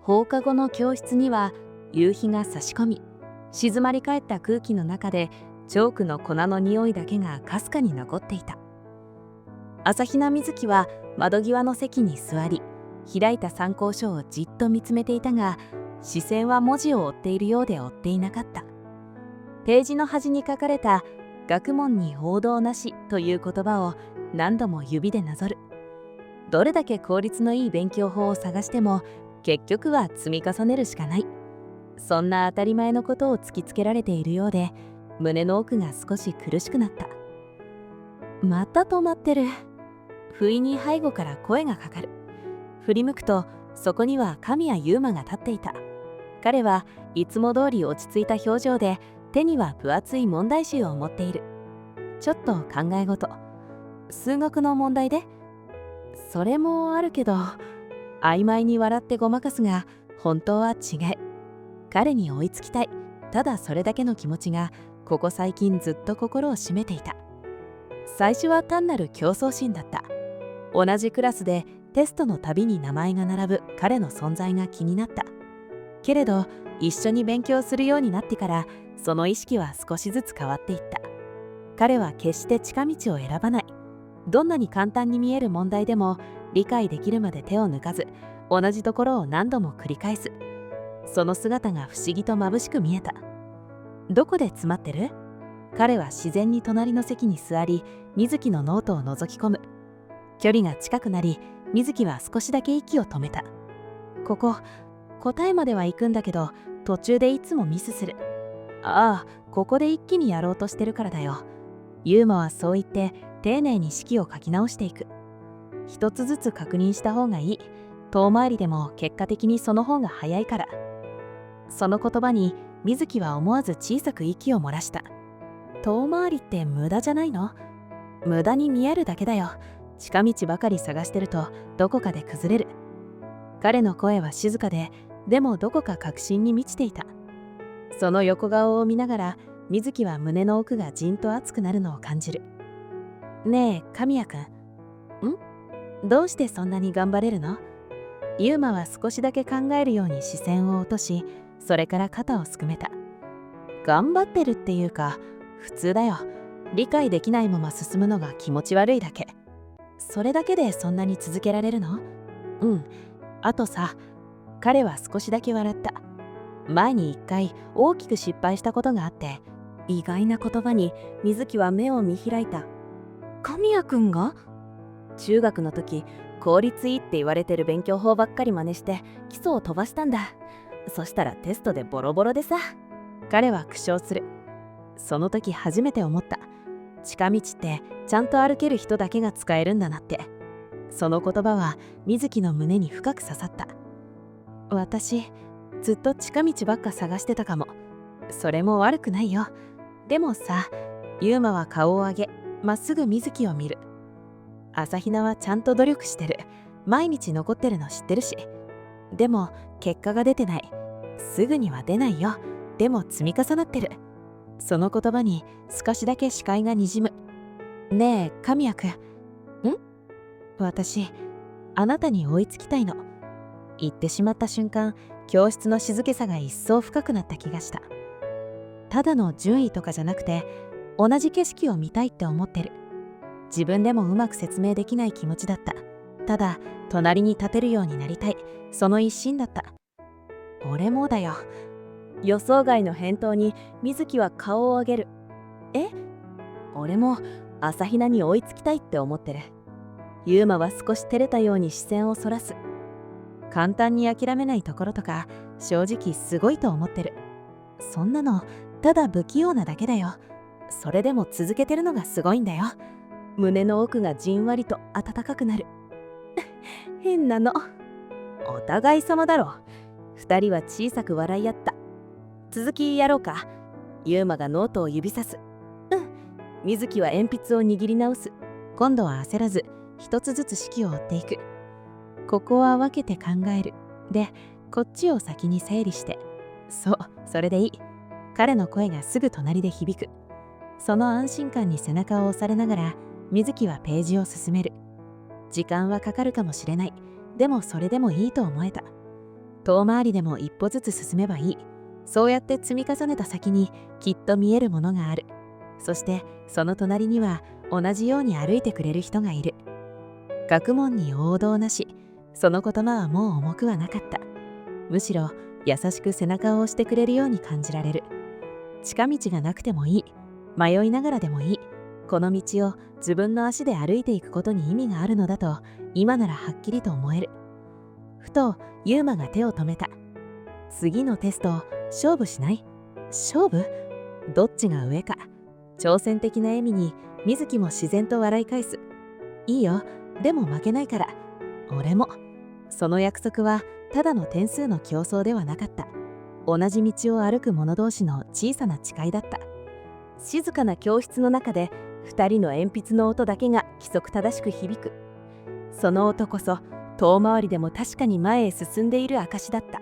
放課後の教室には夕日が差し込み、静まり返った空気の中でチョークの粉の匂いだけがかすかに残っていた。朝比奈瑞希は窓際の席に座り、開いた参考書をじっと見つめていたが、視線は文字を追っているようで追っていなかった。ページの端に書かれた学問に報道なしという言葉を何度も指でなぞる。どれだけ効率のいい勉強法を探しても結局は積み重ねるしかない。そんな当たり前のことを突きつけられているようで、胸の奥が少し苦しくなった。また止まってる。不意に背後から声がかかる。振り向くとそこには神谷祐馬が立っていた。彼はいつも通り落ち着いた表情で、手には分厚い問題集を持っている。ちょっと考え事。数学の問題で。それもあるけど、曖昧に笑ってごまかすが本当は違う。彼に追いつきたい、ただそれだけの気持ちがここ最近ずっと心を占めていた。最初は単なる競争心だった。同じクラスでテストのたびに名前が並ぶ彼の存在が気になった。けれど一緒に勉強するようになってからその意識は少しずつ変わっていった。彼は決して近道を選ばない。どんなに簡単に見える問題でも理解できるまで手を抜かず、同じところを何度も繰り返す。その姿が不思議と眩しく見えた。どこで詰まってる？彼は自然に隣の席に座り、水木のノートを覗き込む。距離が近くなり、水木は少しだけ息を止めた。ここ、答えまでは行くんだけど、途中でいつもミスする。ああ、ここで一気にやろうとしてるからだよ。ユーマはそう言って丁寧に式を書き直していく。一つずつ確認した方がいい。遠回りでも結果的にその方が早いから。その言葉に水木は思わず小さく息を漏らした。遠回りって無駄じゃないの？無駄に見えるだけだよ。近道ばかり探してるとどこかで崩れる。彼の声は静かで、でもどこか確信に満ちていた。その横顔を見ながら水木は胸の奥がじんと熱くなるのを感じる。ねえ神谷くん、どうしてそんなに頑張れるの？ユーマは少しだけ考えるように視線を落とし、それから肩をすくめた。頑張ってるっていうか、普通だよ。理解できないまま進むのが気持ち悪いだけ。それだけでそんなに続けられるの？あとさ、彼は少しだけ笑った。前に一回大きく失敗したことがあって。意外な言葉に水木は目を見開いた。神谷くんが？中学の時、効率いいって言われてる勉強法ばっかり真似して基礎を飛ばしたんだ。そしたらテストでボロボロでさ。彼は苦笑する。その時初めて思った。近道ってちゃんと歩ける人だけが使えるんだなって。その言葉は水木の胸に深く刺さった。私、ずっと近道ばっか探してたかも。それも悪くないよ。でもさ、ユーマは顔を上げ、まっすぐ水木を見る。朝比奈はちゃんと努力してる。毎日残ってるの知ってるし。でも結果が出てない。すぐには出ないよ。でも積み重なってる。その言葉に少しだけ視界がにじむ。ねえ神谷くん。私、あなたに追いつきたいの。言ってしまった瞬間、教室の静けさが一層深くなった気がした。ただの順位とかじゃなくて、同じ景色を見たいって思ってる。自分でもうまく説明できない気持ちだった。ただ隣に立てるようになりたい、その一心だった。俺もだよ。予想外の返答に水木は顔を上げる。俺も朝比奈に追いつきたいって思ってる。ユーマは少し照れたように視線をそらす。簡単に諦めないところとか正直すごいと思ってる。そんなのただ不器用なだけだよ。それでも続けてるのがすごいんだよ。胸の奥がじんわりと温かくなる。変なの。お互い様だろ。二人は小さく笑い合った。続きやろうか。ユーマがノートを指さす。水木は鉛筆を握り直す。今度は焦らず一つずつ式を追っていく。ここは分けて考える。で、こっちを先に整理して。そう、それでいい。彼の声がすぐ隣で響く。その安心感に背中を押されながら水木はページを進める。時間はかかるかもしれない。でもそれでもいいと思えた。遠回りでも一歩ずつ進めばいい。そうやって積み重ねた先にきっと見えるものがある。そしてその隣には同じように歩いてくれる人がいる。学問に王道なし、その言葉はもう重くはなかった。むしろ優しく背中を押してくれるように感じられる。近道がなくてもいい。迷いながらでもいい。この道を自分の足で歩いていくことに意味があるのだと今ならはっきりと思える。ふとユーマが手を止めた。次のテスト勝負しない？勝負？どっちが上か。挑戦的な笑みに水木も自然と笑い返す。いいよ、でも負けないから。俺も。その約束はただの点数の競争ではなかった。同じ道を歩く者同士の小さな誓いだった。静かな教室の中で2人の鉛筆の音だけが規則正しく響く。その音こそ遠回りでも確かに前へ進んでいる証だった。